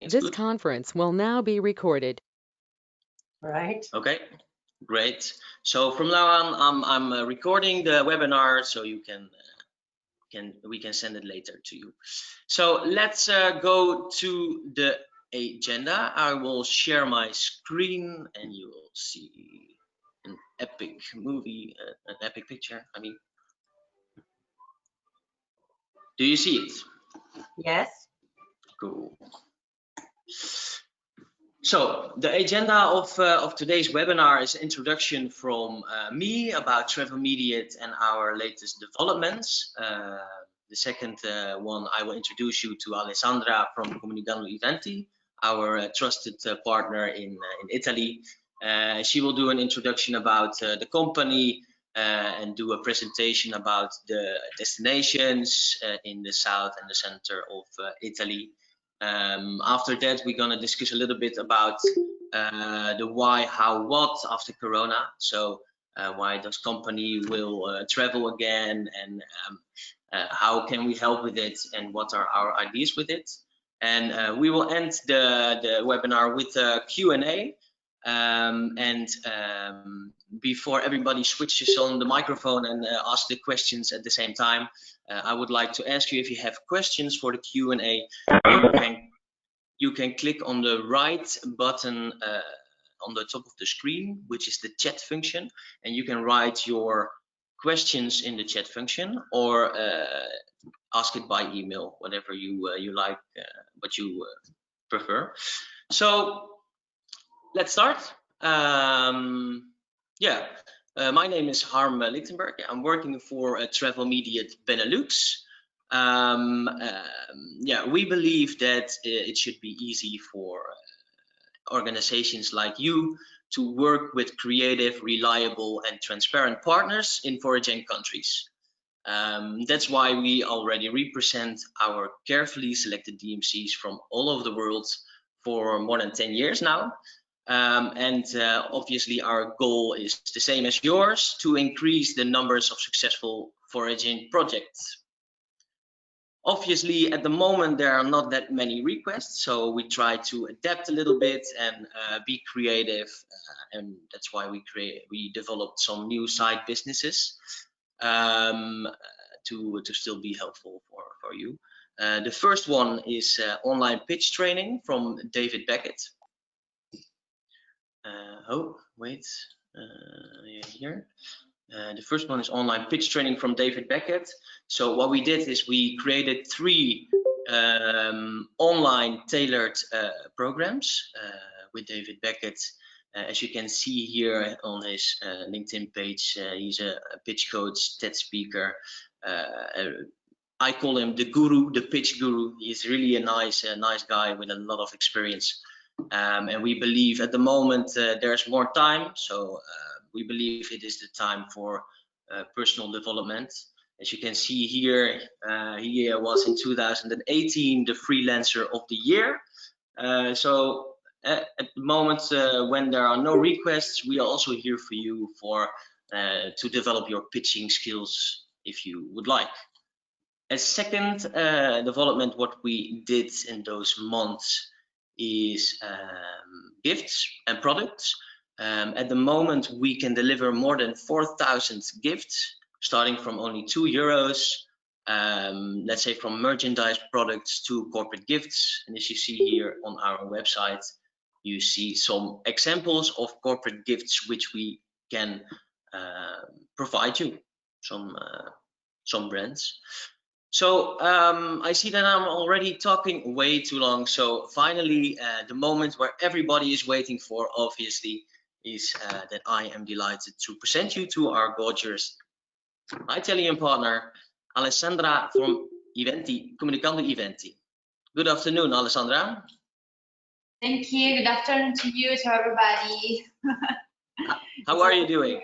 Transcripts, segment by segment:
It's This good. conference will now be recorded. Right. Okay, great. So from now on, I'm recording the webinar, so you we can send it later to you. So let's go to the agenda. I will share my screen, and you will see an epic movie, an epic picture. I mean, do you see it? Yes. Cool. So the agenda of today's webinar is introduction from me about Travel Mediate and our latest developments. The second one, I will introduce you to Alessandra from Comunicando Eventi, our trusted partner in Italy. She will do an introduction about the company and do a presentation about the destinations in the south and the center of Italy. After that, we're going to discuss a little bit about the why, how, what after Corona. So why does company will travel again, and how can we help with it, and what are our ideas with it. And we will end the webinar with a Q&A. Before everybody switches on the microphone and asks the questions at the same time, I would like to ask you, if you have questions for the Q&A, you can click on the right button on the top of the screen, which is the chat function, and you can write your questions in the chat function, or ask it by email, whatever you like, what you prefer. So let's start. My name is Harm Lichtenberg. I'm working for Travel Mediate Benelux. We believe that it should be easy for organizations like you to work with creative, reliable, and transparent partners in foreign countries. That's why we already represent our carefully selected DMCs from all over the world for more than 10 years now. Obviously our goal is the same as yours, to increase the numbers of successful foraging projects. Obviously, at the moment, there are not that many requests, so we try to adapt a little bit and be creative, and that's why we developed some new side businesses to still be helpful for you. The first one is online pitch training from David Beckett. Here. The first one is online pitch training from David Beckett. So what we did is we created 3 online tailored programs with David Beckett. As you can see here on his LinkedIn page, he's a pitch coach, TED speaker. I call him the guru, the pitch guru. He's really a nice guy with a lot of experience. And we believe at the moment there's more time, so we believe it is the time for personal development. As you can see here, he was in 2018 the freelancer of the year. So at the moment when there are no requests, we are also here for you to develop your pitching skills if you would like. A second development, what we did in those months, is gifts and products. At the moment, we can deliver more than 4,000 gifts, starting from only €2. Let's say from merchandise products to corporate gifts. And as you see here on our website, you see some examples of corporate gifts which we can provide you, some brands. So I see that I'm already talking way too long. So finally, the moment where everybody is waiting for, obviously, is that I am delighted to present you to our gorgeous Italian partner, Alessandra from Eventi, Comunicando Eventi. Good afternoon, Alessandra. Thank you. Good afternoon to you, to everybody. How are you doing?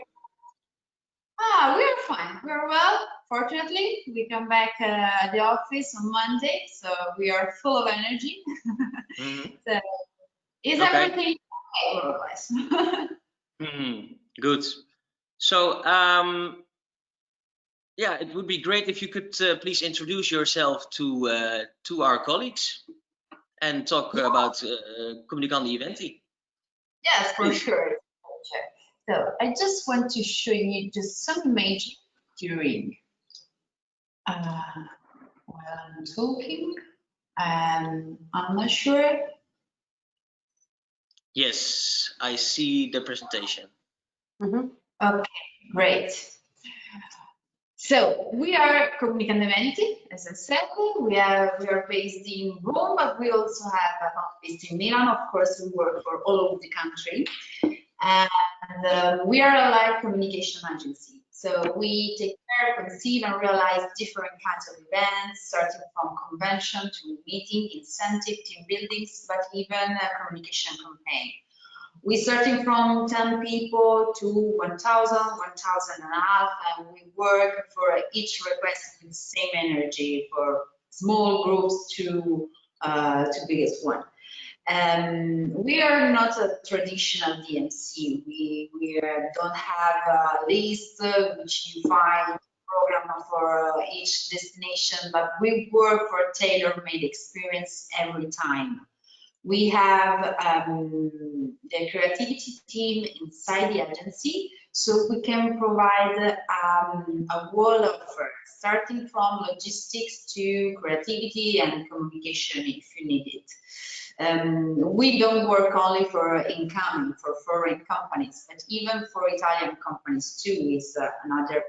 We are fine. We are well. Fortunately, we come back at the office on Monday, so we are full of energy. So, is everything okay, more or less? Good. So, yeah, it would be great if you could please introduce yourself to our colleagues, and talk about Comunicando Eventi. Yes, for Please. sure. So I just want to show you just some images during while I'm talking. I'm not sure. Yes, I see the presentation. Okay, great. So we are Comunicando Eventi, as I said. We are based in Rome, but we also have an office in Milan. Of course, we work for all over the country. And we are a live communication agency. So we take care, conceive, and realize different kinds of events, starting from convention to meeting, incentive, team buildings, but even a communication campaign. We're starting from 10 people to 1,000, 1,000 and a half, and we work for each request with the same energy, for small groups to biggest one. We are not a traditional DMC. We don't have a list which you find program for each destination, but we work for tailor-made experience every time. We have the creativity team inside the agency, so we can provide a whole offer, starting from logistics to creativity and communication if you need it. We don't work only for incoming, for foreign companies, but even for Italian companies too is another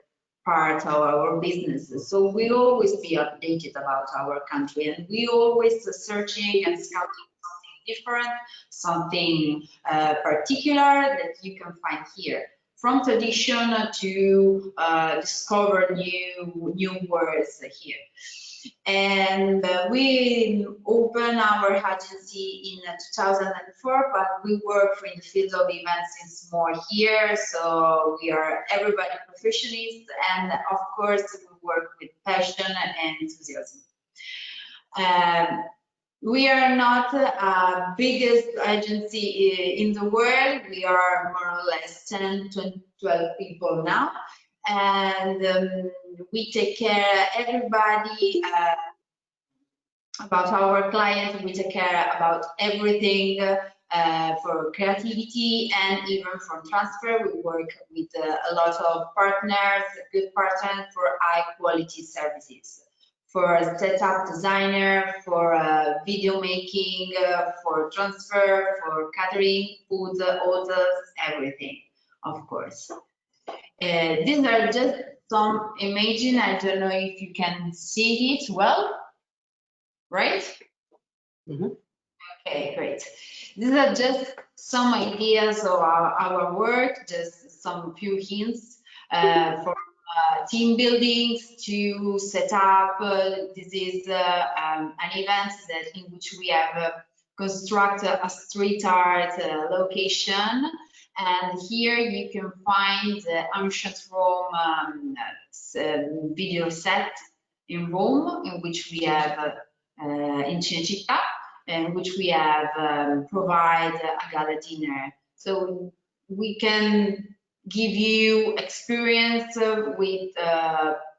part of our business. So we always be updated about our country, and we always searching and scouting something different, something particular that you can find here. From tradition to discover new words here. And we opened our agency in 2004, but we work in the field of events since more years. So we are everybody professionals, and of course we work with passion and enthusiasm. We are not the biggest agency in the world. We are more or less 10 to 12 people now. And we take care everybody about our clients. We take care about everything for creativity and even for transfer. We work with a lot of partners, good partners for high quality services. For setup designer, for video making, for transfer, for catering, food, orders, everything, of course. These are just some images. I don't know if you can see it well, right? Okay, great. These are just some ideas of our work, just some few hints for team buildings to set up. This is an event that in which we have construct a street art location, and here you can find the ancient Rome video set in Rome, in which we have in Cinecittà, in which we have provide a gala dinner. So we can give you experience with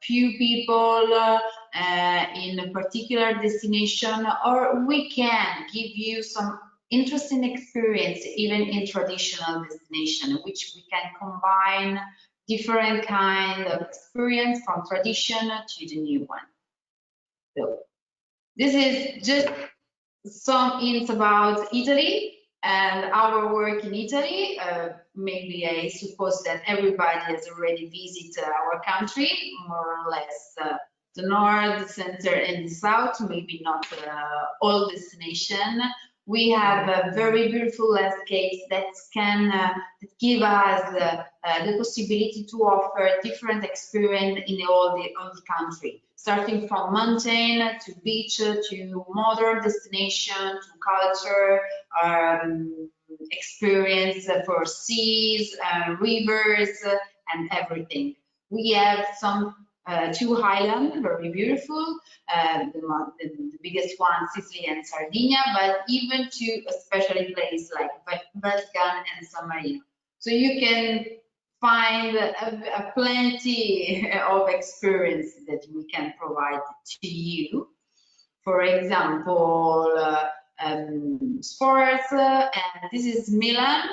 few people in a particular destination, or we can give you some interesting experience even in traditional destination, which we can combine different kind of experience from tradition to the new one. So this is just some hints about Italy and our work in Italy. Maybe I suppose that everybody has already visited our country, more or less the north, the center, and the south, maybe not all destination. We have very beautiful landscapes that can give us the possibility to offer different experience in all the country, starting from mountain to beach to modern destination to culture, experience for seas, rivers, and everything. We have some two islands, very beautiful, the biggest one, Sicily and Sardinia, but even to a special place like Vatican and San Marino. So you can find a plenty of experience that we can provide to you. For example, sports, and this is Milan,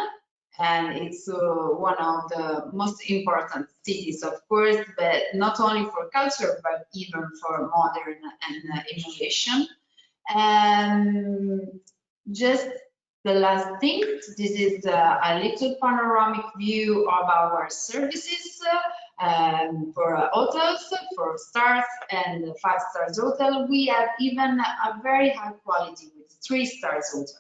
and it's one of the most important cities, of course, but not only for culture, but even for modern and innovation. Just the last thing, this is a little panoramic view of our services for hotels, for stars and 5-star hotel. We have even a very high quality with 3-star hotels.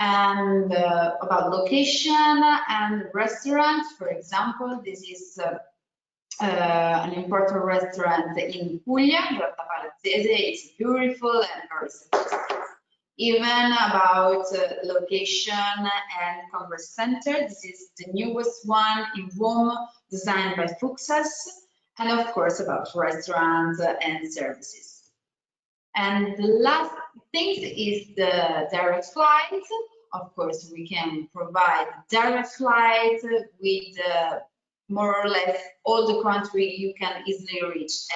And about location and restaurants, for example, this is an important restaurant in Puglia, Grotta Palazzese. It's beautiful and very suggestive. Even about location and Congress Center, this is the newest one in Rome, designed by Fuxas, and of course about restaurants and services. And the last thing is the direct flights. Of course, we can provide direct flights with more or less all the country. You can easily reach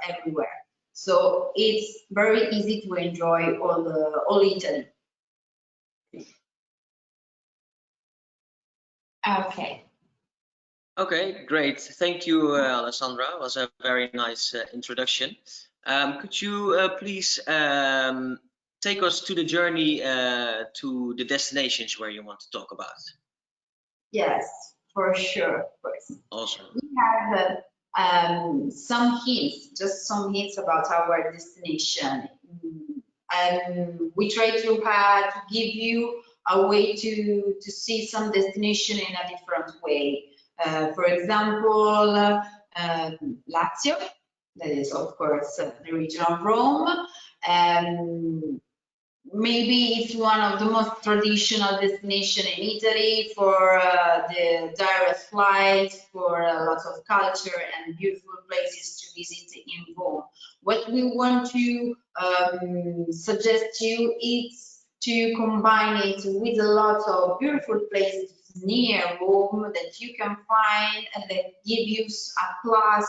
everywhere. So it's very easy to enjoy all Italy. Okay. Okay, great. Thank you, Alessandra. It was a very nice introduction. Could you please take us to the journey to the destinations where you want to talk about? Yes, for sure, of course. Awesome. We have some hints, just some hints about our destination. We try to give you a way to see some destination in a different way. For example, Lazio, that is of course the region of Rome. Maybe it's one of the most traditional destinations in Italy for the direct flights, for lots of culture and beautiful places to visit in Rome. What we want to suggest to you is to combine it with a lot of beautiful places near Rome that you can find and that give you a plus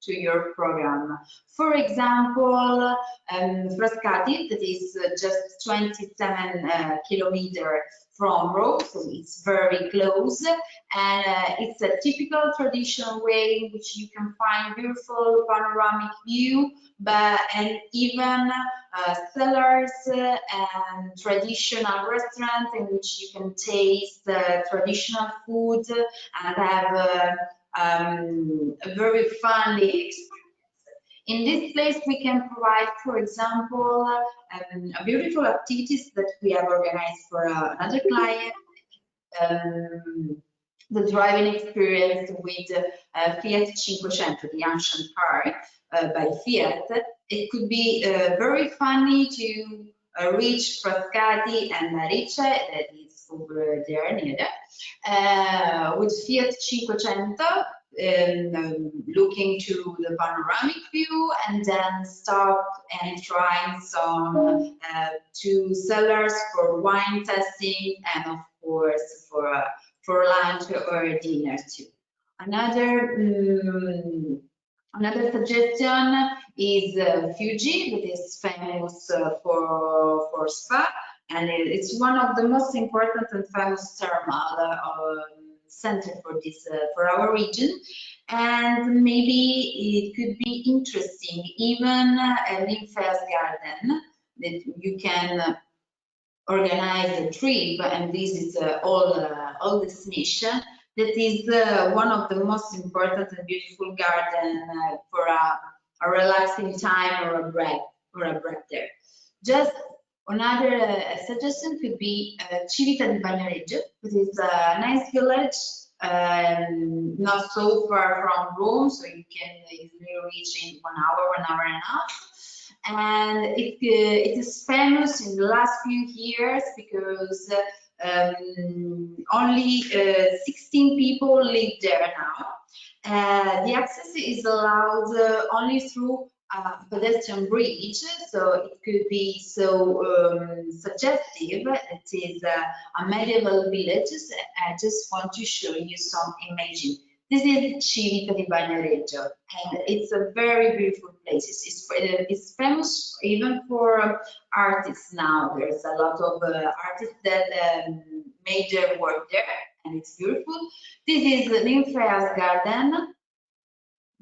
to your program. For example, Frascati, that is just 27 kilometers from Rome, so it's very close, and it's a typical traditional way in which you can find beautiful panoramic view, and even cellars and traditional restaurants in which you can taste traditional food and have a very funny experience. In this place, we can provide, for example, beautiful activities that we have organized for another client. The driving experience with Fiat 500, the ancient car by Fiat. It could be very funny to reach Frascati and Marice, that is over there near there, with Fiat 500. Looking to the panoramic view and then stop and try some two cellars for wine tasting and of course for lunch or dinner too. Another suggestion is Fuji, that is famous for spa, and it's one of the most important and famous thermal center for this for our region, and maybe it could be interesting even a Nymphaea's garden that you can organize a trip and visit all destination. That is one of the most important and beautiful garden for a relaxing time or a break there. Just another suggestion could be Civita di Bagnoregio, which is a nice village, not so far from Rome, so you can easily reach in 1 hour and a half. And it is famous in the last few years because only 16 people live there now. The access is allowed only through a pedestrian bridge, so it could be so suggestive. It is a medieval village. I just want to show you some images. This is Civica di Bagnoregio, and it's a very beautiful place. It's famous even for artists now. There's a lot of artists that made their work there, and it's beautiful. This is Nymphaea's Garden,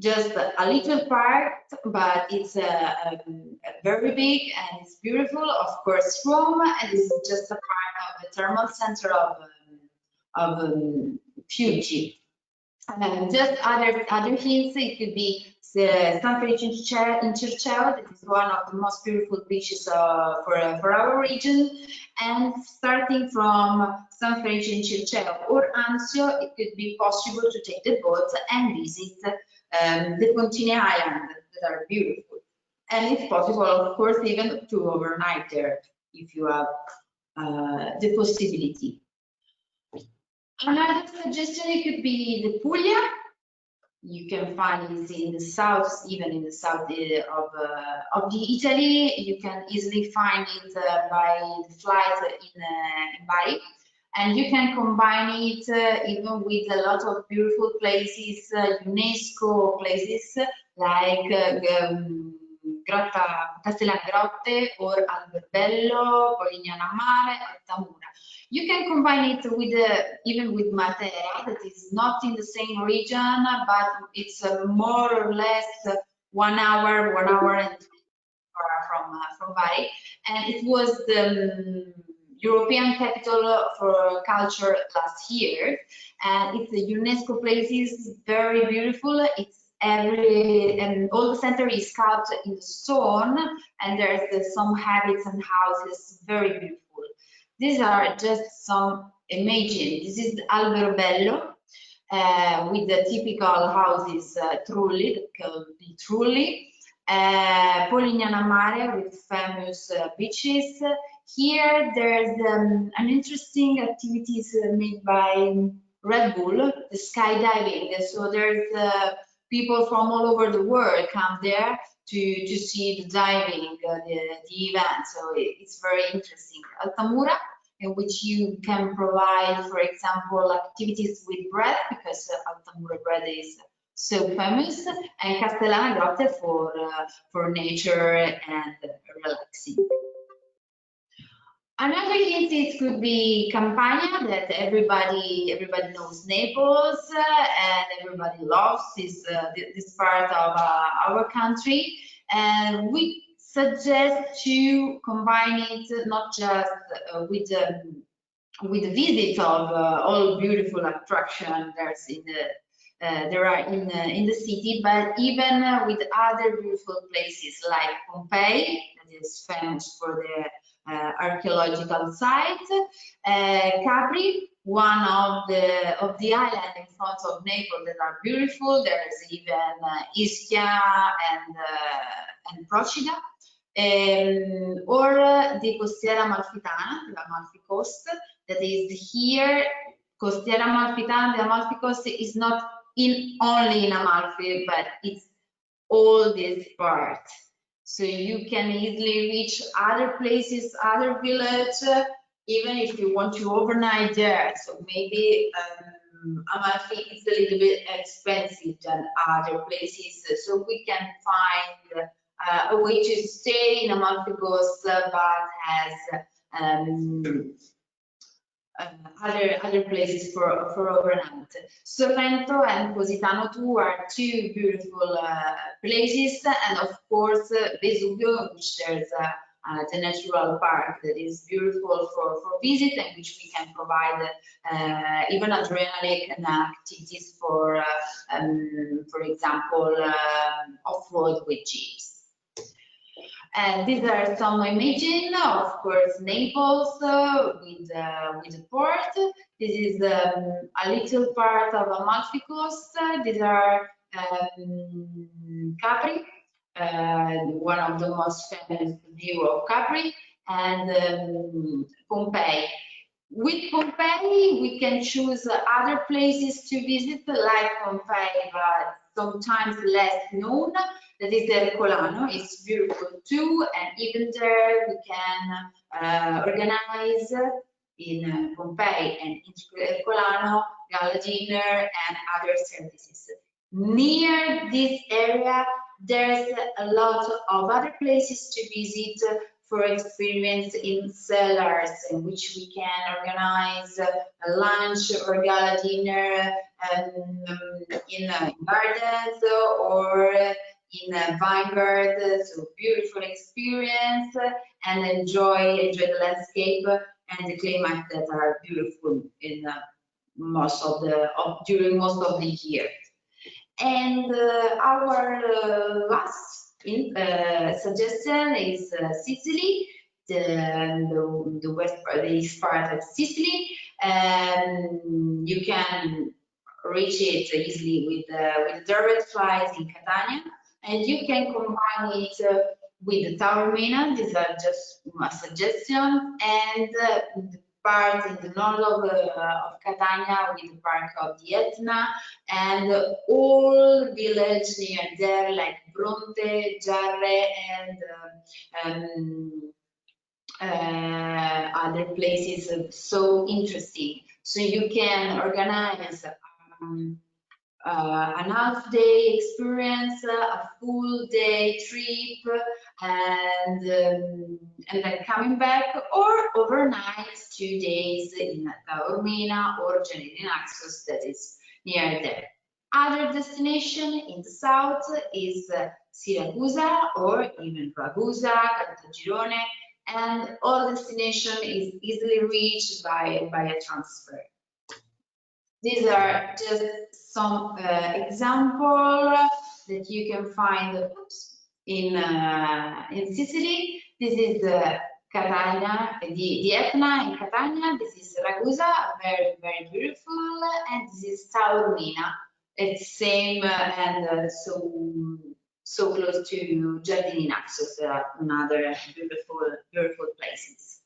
just a little part, but it's very big and it's beautiful. Of course, Rome, and it's just a part of the thermal center of Fiuggi. Just other hints, it could be San Felice in Circeo, that is one of the most beautiful beaches for our region. And starting from San Felice in Circeo or Anzio, it could be possible to take the boat and visit the Pontine Island, that are beautiful. And it's possible, of course, even to overnight there if you have the possibility. Another suggestion, it could be the Puglia. You can find it in the south, even in the south of the Italy. You can easily find it by the flight in Bari. And you can combine it even with a lot of beautiful places, UNESCO places like Castellana Grotte or Alberbello, Polignano a Mare, Altamura. You can combine it with even with Matera, that is not in the same region, but it's more or less 1 hour and from Bari, and it was the European Capital for Culture last year, and it's a UNESCO places, very beautiful. It's and all the center is carved in stone, and there's some habits and houses, very beautiful. These are just some images. This is Alberbello with the typical houses, Trulli, the Trulli. Polignano a Mare with famous beaches. Here there's an interesting activities made by Red Bull, the skydiving. So there's people from all over the world come there to see the diving, the event. So it's very interesting. Altamura, in which you can provide, for example, activities with bread, because Altamura bread is so famous, and Castellana Grotte for nature and relaxing. Another hint, it could be Campania, that everybody knows Naples, and everybody loves this part of our country, and we suggest to combine it not just with the visit of all beautiful attractions there are in the city, but even with other beautiful places like Pompeii, that is famous for the archaeological site, Capri, one of the islands in front of Naples that are beautiful. There's even Ischia and Procida, or the Costiera Amalfitana, the Amalfi Coast, that is here. Costiera Amalfitana, the Amalfi Coast is not only in Amalfi, but it's all this part. So you can easily reach other places, other villages, even if you want to overnight there. So maybe Amalfi is a little bit expensive than other places. So we can find a way to stay in Amalfi Coast, but has other places for overnight. Sorrento and Positano too are two beautiful places, and of course Vesuvio, in which there's the natural park that is beautiful for visit, and which we can provide even adrenaline activities for example, off-road with jeeps. And these are some images, of course, Naples with the port. This is a little part of Amalfi Coast. These are Capri, one of the most famous view of Capri, and Pompeii. With Pompeii, we can choose other places to visit, like Pompeii, but sometimes less known. That is Ercolano. It's beautiful too, and even there we can organize in Pompeii and in Herculano, gala dinner, and other services. Near this area, there's a lot of other places to visit for experience in cellars, in which we can organize a lunch or gala dinner in gardens or in a vineyard. So beautiful experience, and enjoy the landscape and the climate that are beautiful in during most of the year. And our last suggestion is Sicily, the west part, the east part of Sicily. You can reach it easily with direct flights in Catania, and you can combine it with the Taormina. These are just my suggestions, and the part in the north of Catania with the park of the Etna, and all village near there like Bronte, Giarre, and other places so interesting. So you can organize an half-day experience, a full-day trip, and then coming back, or overnight, 2 days in Taormina or Naxos that is near there. Other destination in the south is Siracusa or even Ragusa, Caltagirone, and all destination is easily reached by a transfer. These are just some example that you can find in Sicily. This is Catania, the Etna in Catania. This is Ragusa, very, very beautiful, and this is Taormina. It's same and so close to Giardini Naxos, another beautiful places.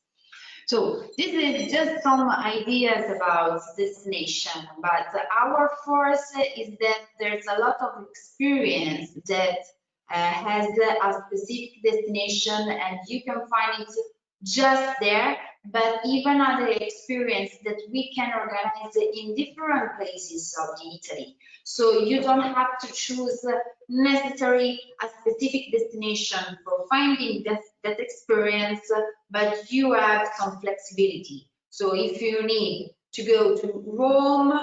So this is just some ideas about destination, but our force is that there's a lot of experience that has a specific destination, and you can find it just there, but even other experience that we can organize in different places of Italy. So you don't have to choose necessarily a specific destination for finding that experience, but you have some flexibility. So if you need to go to Rome,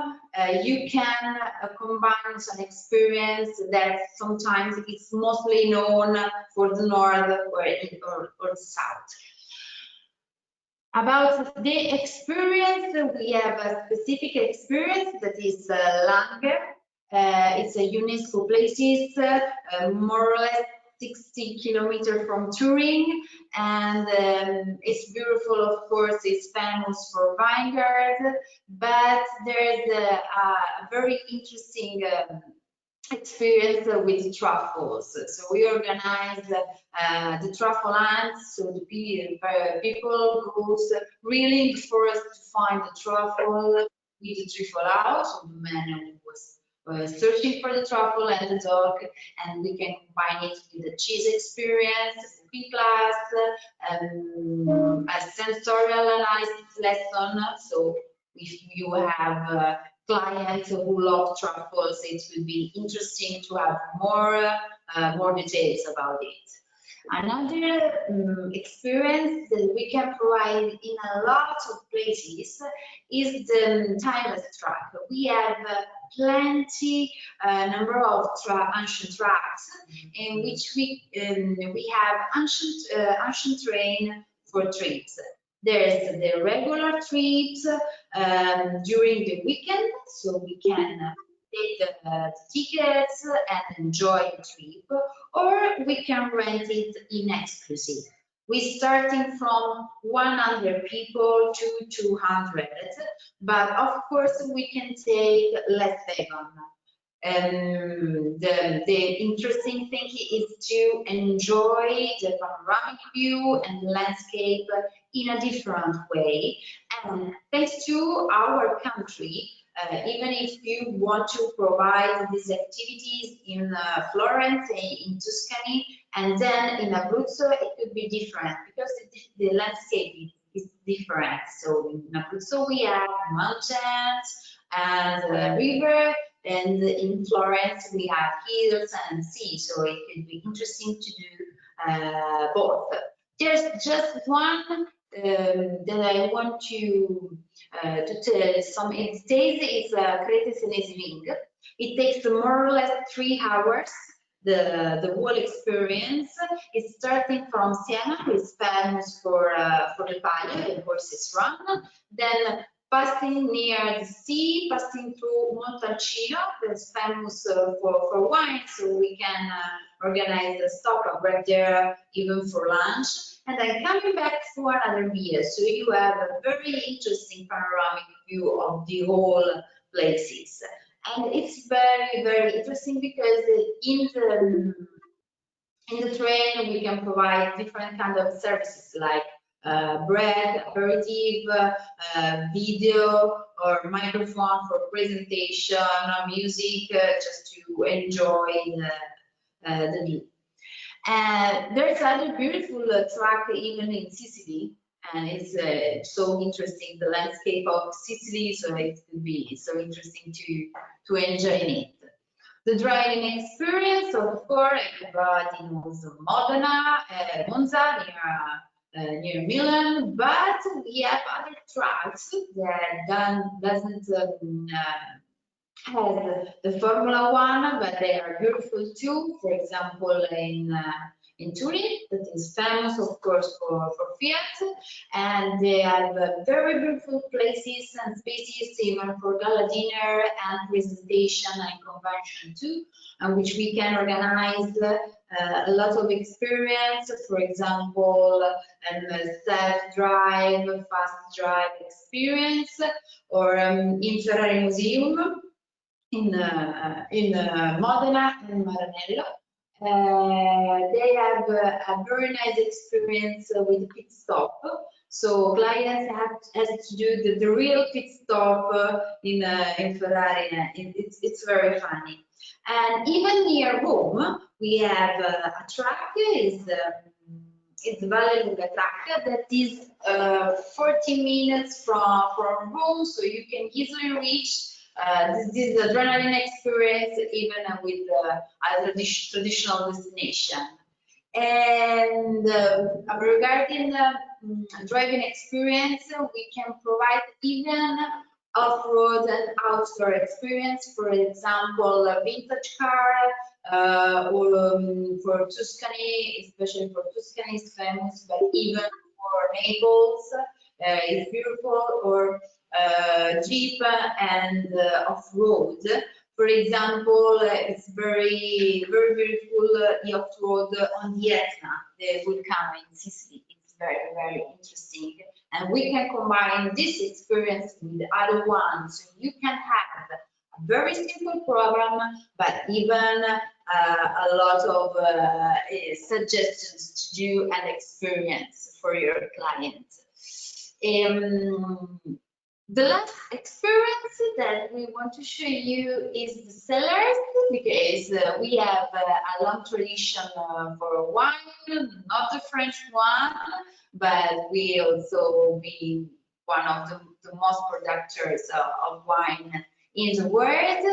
you can combine some experience that sometimes it's mostly known for the north or the south. About the experience, we have a specific experience that is Lange. It's a UNESCO places, more or less 60 kilometers from Turin, and it's beautiful, of course. It's famous for vineyards, but there's a very interesting experience with truffles. So we organize the truffle hunts, so the people goes really in the forest to find the truffle with the truffle out. So the man was searching for the truffle and the dog, and we can combine it with the cheese experience, cooking class, a sensorial analysis lesson. So if you have clients who love truffles, it will be interesting to have more details about it. Another experience that we can provide in a lot of places is the timeless track. We have plenty number of ancient tracks in which we have ancient train for trips. There's the regular trips during the weekend, so we can take the tickets and enjoy the trip, or we can rent it in exclusive. We're starting from 100 people to 200, but of course we can take less wagon. The interesting thing is to enjoy the panoramic view and landscape in a different way. And thanks to our country, even if you want to provide these activities in Florence, in Tuscany, and then in Abruzzo, it could be different because the landscape is different. So in Abruzzo we have mountains and river, and in Florence we have hills and sea. So it could be interesting to do both. There's just one that I want to tell some details is Crete Senesi Ring. It takes more or less 3 hours. The whole experience is starting from Siena, who is famous for the palio, the horses run, then passing near the sea, passing through Montalcino, that's famous for wine, so we can organize a stop and break there even for lunch, and then coming back for another beer. So you have a very interesting panoramic view of the whole places. And it's very, very interesting because in the train we can provide different kind of services like bread, aperitif, video, or microphone for presentation, music, just to enjoy the view. There's other beautiful track even in Sicily, and it's so interesting, the landscape of Sicily, so it could be so interesting to enjoy it. The driving experience, of course, everybody knows Modena, Monza, near Milan, but we have other tracks that doesn't have the Formula One, but they are beautiful too. For example, in Turin, that is famous, of course, for Fiat, and they have very beautiful places and spaces, even for gala dinner and presentation and convention too, and which we can organize a lot of experience. For example, self-drive, fast drive experience, or in Ferrari Museum in Modena and Maranello. They have a very nice experience with pit stop. So clients have to do the real pit stop in Ferrari. It's very funny. And even near home, we have a track. It's the Valle Lunga track that is 40 minutes from home, so you can easily reach. This is the adrenaline experience, even with a traditional destination. And regarding the driving experience, we can provide even off-road and outdoor experience. For example, a vintage car, or for Tuscany, especially for Tuscany is famous, but even for Naples, it's beautiful, or Jeep and off-road. For example, it's very, very beautiful the off-road on the Etna, the volcano in Sicily. It's very, very interesting. And we can combine this experience with the other ones. So you can have a very simple program, but even a lot of suggestions to do and experience for your client. The last experience that we want to show you is the cellars, because we have a long tradition for wine, not the French one, but we also be one of the most producers of wine in the world.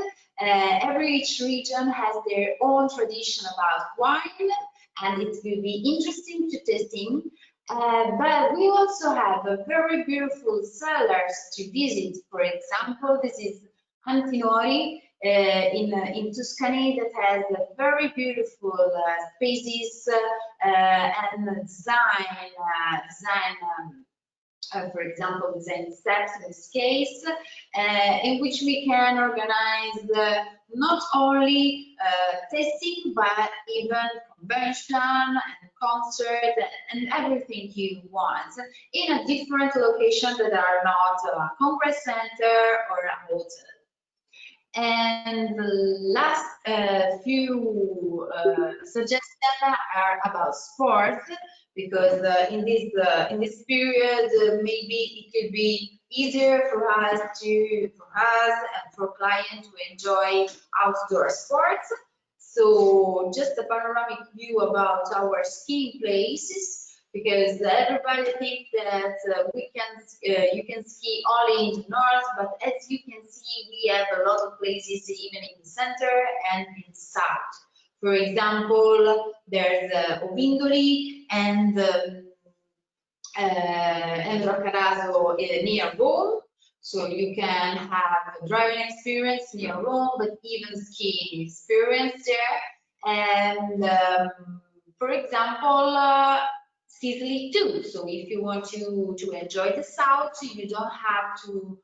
Each region has their own tradition about wine, and it will be interesting to testing. But we also have a very beautiful cellars to visit. For example, this is Antinori in Tuscany, that has a very beautiful spaces and design, for example, design steps in this case, in which we can organize not only tasting, but even convention and concert and everything you want in a different location that are not a congress center or a hotel. And the last few suggestions are about sports, because in this period maybe it could be easier for us and for clients to enjoy outdoor sports. So just a panoramic view about our skiing places. because everybody thinks that you can ski only in the north, but as you can see, we have a lot of places even in the center and in the south. For example, there's Ovindoli and Roccaraso near Rome. So you can have a driving experience near Rome, but even skiing experience there. And for example, Sicily too. So if you want to enjoy the south, you don't have to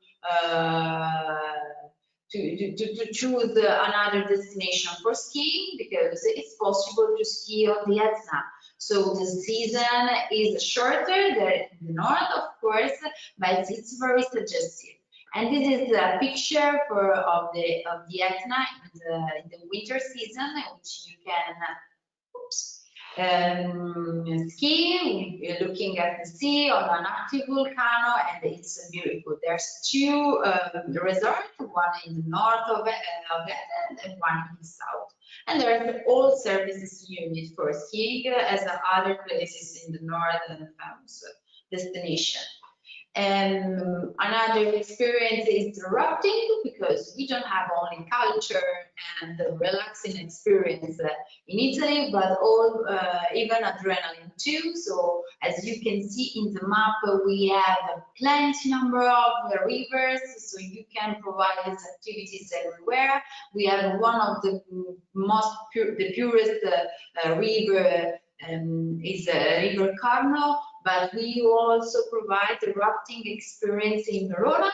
choose another destination for skiing, because it's possible to ski on the Etna. So the season is shorter there in the north, of course, but it's very suggestive. And this is a picture of the Etna in the winter season, in which you can ski, looking at the sea on an active volcano, and it's beautiful. There's two resorts, one in the north of Beckett and one in the south. And there's all services you need for skiing, as other places in the north and famous destination. And another experience is the rafting, because we don't have only culture and the relaxing experience in Italy, but even adrenaline too. So as you can see in the map, we have plenty number of rivers, so you can provide these activities everywhere. We have one of the purest river is River Carno, but we also provide the rafting experience in Verona,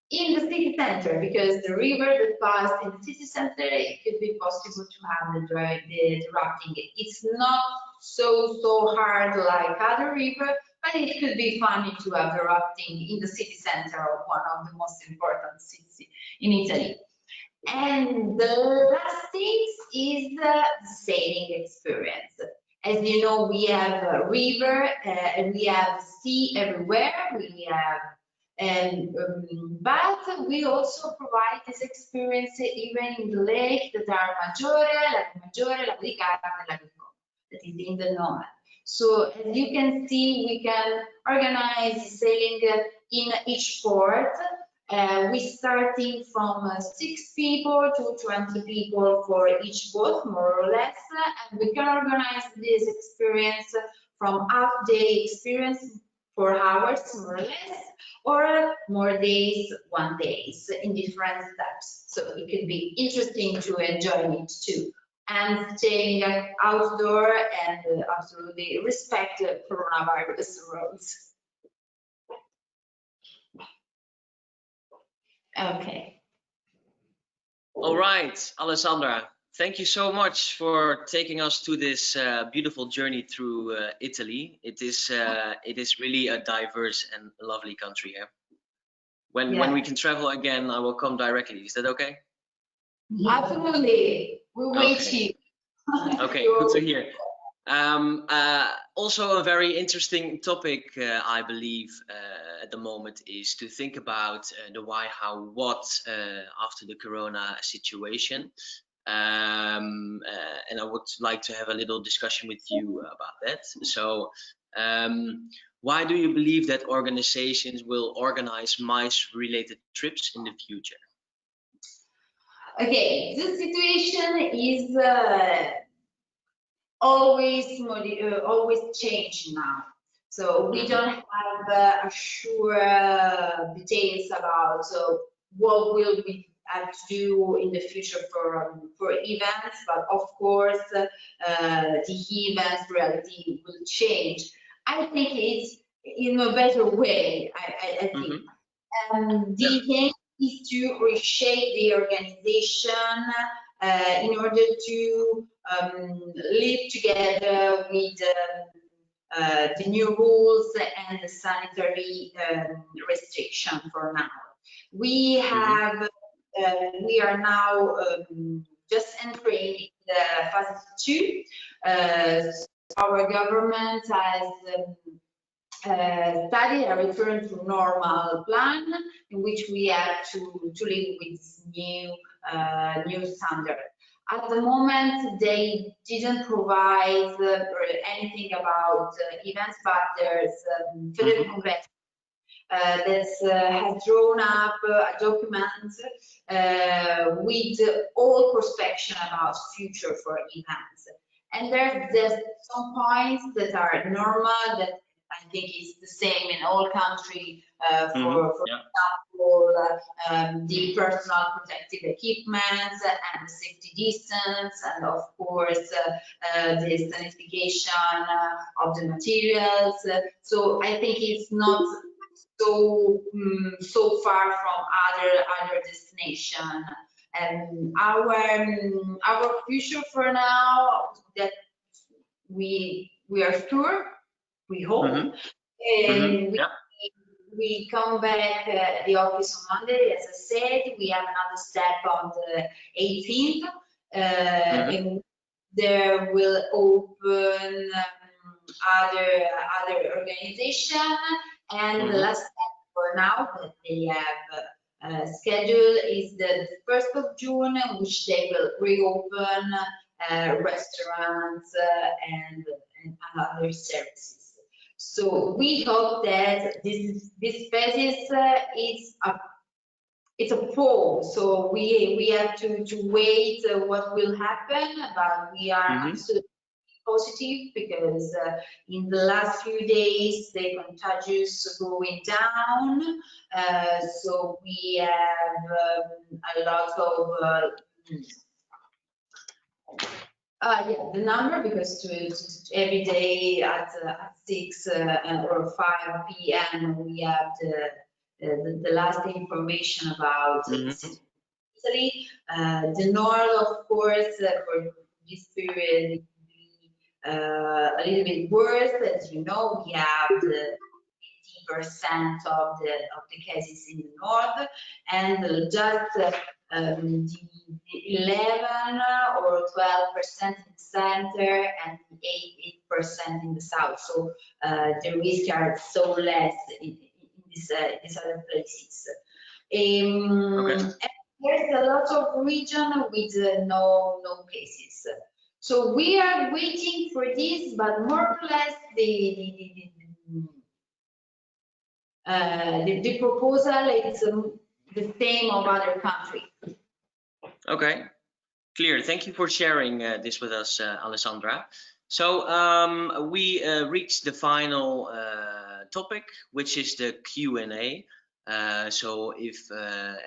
in the city center, because the river that passed in the city center, it could be possible to have the rafting. It's not so hard like other river, but it could be funny to have the rafting in the city center of one of the most important cities in Italy. And the last thing is the sailing experience. As you know, we have a river and we have sea everywhere. We have, but we also provide this experience even in the lake that are Maggiore, Lago di Garda, and Lago di Como, that is in the north. So as you can see, we can organize sailing in each port. We starting from 6 people to 20 people for each boat, more or less, and we can organize this experience from half-day experience, 4 hours, more or less, or more days, 1 day, in different steps. So it could be interesting to enjoy it too, and staying outdoor and absolutely respect coronavirus rules. Okay. All right, Alessandra, thank you so much for taking us to this beautiful journey through Italy. It is really a diverse and lovely country here. When we can travel again, I will come directly. Is that okay? Absolutely. We'll wait you. Okay, good to hear. Also, a very interesting topic, I believe, at the moment is to think about the why, how, what after the Corona situation. And I would like to have a little discussion with you about that. So, why do you believe that organizations will organize MICE-related trips in the future? Okay, this situation is always changing now. So we don't have sure details about what will we have to do in the future for events, but of course the events reality will change. I think it's in a better way. I think, the aim is to reshape the organization in order to live together with the new rules and the sanitary restriction for now. We have, we are now just entering the phase 2. Our government has studied a return to normal plan in which we have to live with this new standard. At the moment, they didn't provide anything about events, but there's Federal Congress that has drawn up a document with all prospection about future for events. And there's some points that are normal, that I think is the same in all countries, for example, the personal protective equipment and the safety distance, and of course the sanitization of the materials. So I think it's not so far from other destination. And our future for now, that we are sure, we hope, and we come back the office on Monday. As I said, we have another step on the 18th, and there will open other organization. And the last step for now that they have scheduled is the 1st of June, in which they will reopen restaurants and other services. So we hope that this phase it's a pause. So we have to wait what will happen, but we are absolutely positive, because in the last few days the contagious going down, so we have a lot of the number, because every day at 6 or 5 p.m. we have the last information about Italy. The north, of course, for this period a little bit worse. As you know, we have the 80% of the cases in the north, and just the 11 or 12% in the center, and 8% in the south. So the risks are so less in these other places. And there's a lot of region with no cases. So we are waiting for this, but more or less the proposal is the same of other countries. Okay, clear. Thank you for sharing this with us, Alessandra. So we reached the final topic, which is the Q&A. So if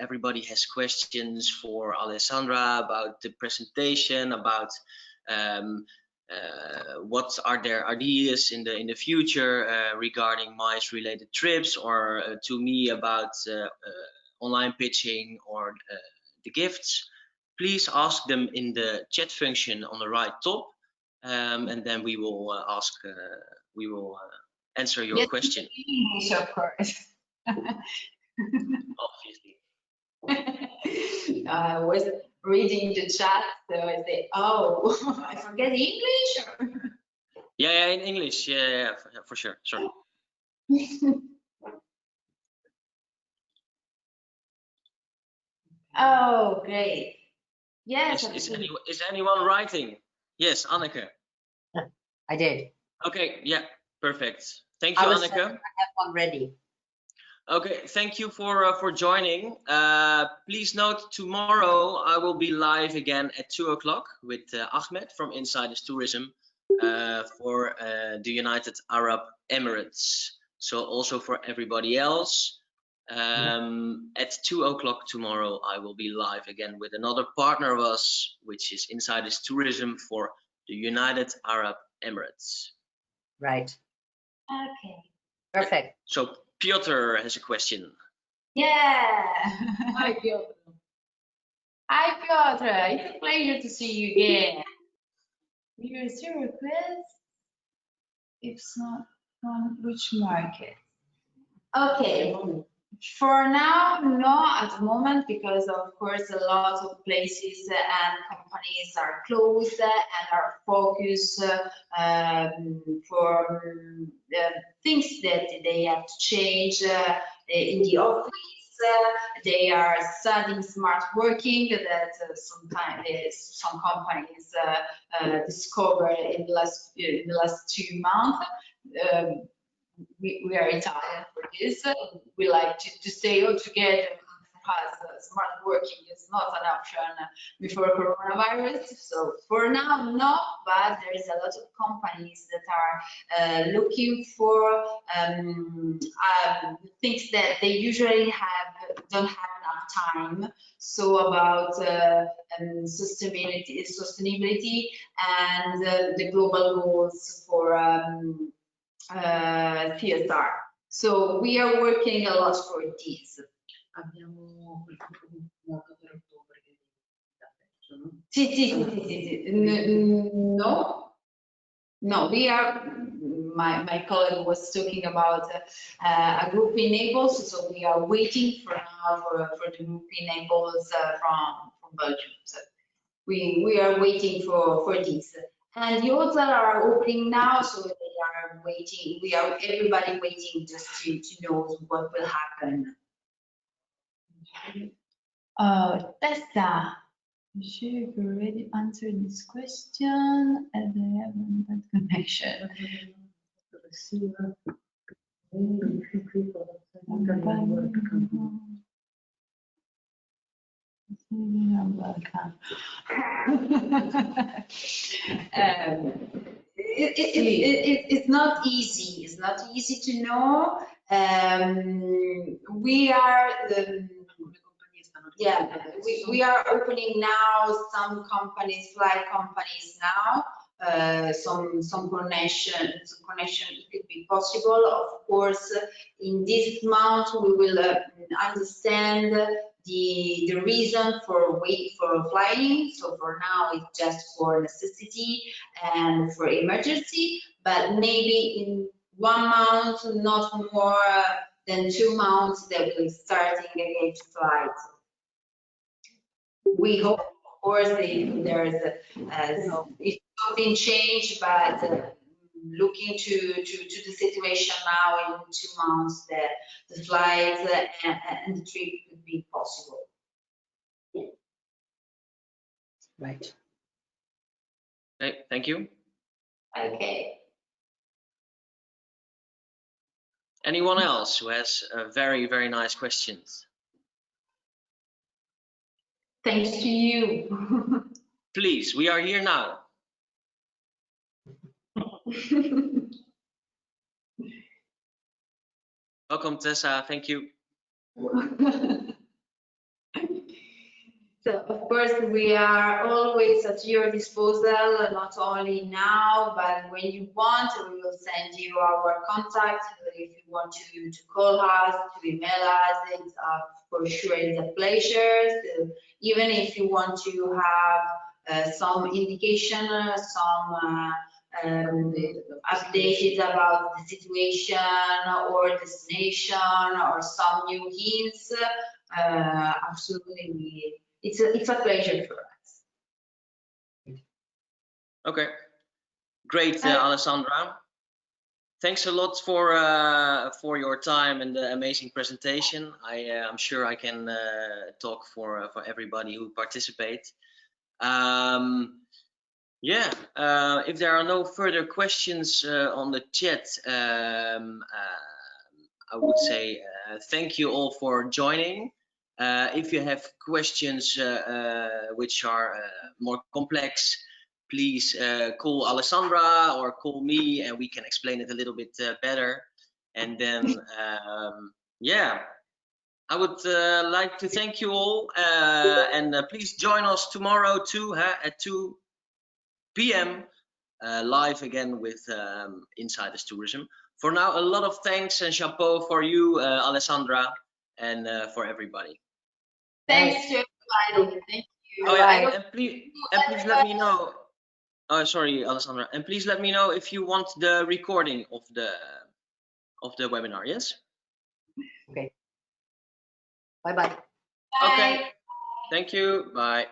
everybody has questions for Alessandra about the presentation, about what are their ideas in the future regarding MICE related trips, or to me about online pitching or the gifts, please ask them in the chat function on the right top, and then we will answer your question. English, of course. Obviously. I was reading the chat, so I say, oh, I forget English. Yeah, in English, yeah, for sure. Sorry. Oh, great. Yes. Is anyone writing? Yes, Anneke. I did. Okay, yeah, perfect. Thank you, Anneke. I have one ready. Okay, thank you for joining. Please note, tomorrow I will be live again at 2 o'clock with Ahmed from Insiders Tourism for the United Arab Emirates. So also for everybody else, at 2 o'clock tomorrow I will be live again with another partner of us, which is Insiders Tourism for the United Arab Emirates. Right. Okay. Perfect. So Piotr has a question. Yeah. Hi, Piotr. Hi, Piotr. It's a pleasure to see you again. Here is your request. If not, on which market? Okay. For now, no, at the moment, because of course a lot of places and companies are closed and are focused for things that they have to change in the office. They are studying smart working that sometimes some companies discover in the last 2 months. We are Italian for this. We like to stay all together. For us, smart working is not an option before coronavirus. So for now, no, but there is a lot of companies that are looking for things that they usually don't have enough time. So about sustainability and the global goals for CSR. So we are working a lot for this. Abbiamo quel gruppo convocato per ottobre che no? Sì. No, we are, my colleague was talking about a group in Naples, so we are waiting for now for the group in Naples from Belgium. So we are waiting for this. And the others are opening now, so they are waiting. We are everybody waiting just to know what will happen. Tessa, you should have already answered this question and I haven't had connection. It's not easy. It's not easy to know. We are we are opening now some companies, flight companies now. Some connection it could be possible. Of course, in this month we will understand the reason for flying. So for now it's just for necessity and for emergency, but maybe in 1 month, not more than 2 months, they will starting again to fly. We hope, of course, there's if something changed, but looking to the situation now in 2 months, the flights and the trip could be possible. Right. Okay, thank you. Okay. Anyone else who has very, very nice questions? Thanks to you. Please, we are here now. Welcome, Tessa. Thank you. So, of course, we are always at your disposal, not only now, but when you want, we will send you our contact. If you want to call us, to email us, it's for sure it's a pleasure. So, even if you want to have some indication, some updated about the situation or destination or some new hints, absolutely, it's a pleasure for us. Okay, great, Alessandra. Thanks a lot for your time and the amazing presentation. I'm sure I can talk for everybody who participate. Yeah, if there are no further questions on the chat, I would say thank you all for joining. If you have questions which are more complex, please call Alessandra or call me and we can explain it a little bit better. And then, yeah, I would like to thank you all and please join us tomorrow too at 2 p.m. Live again with Insiders Tourism. For now, a lot of thanks and chapeau for you, Alessandra, and for everybody. Thanks to everybody. Thank you. Oh yeah, and please let me know. Oh, sorry, Alessandra. And please let me know if you want the recording of the webinar. Yes. Okay. Bye bye. Okay. Thank you. Bye.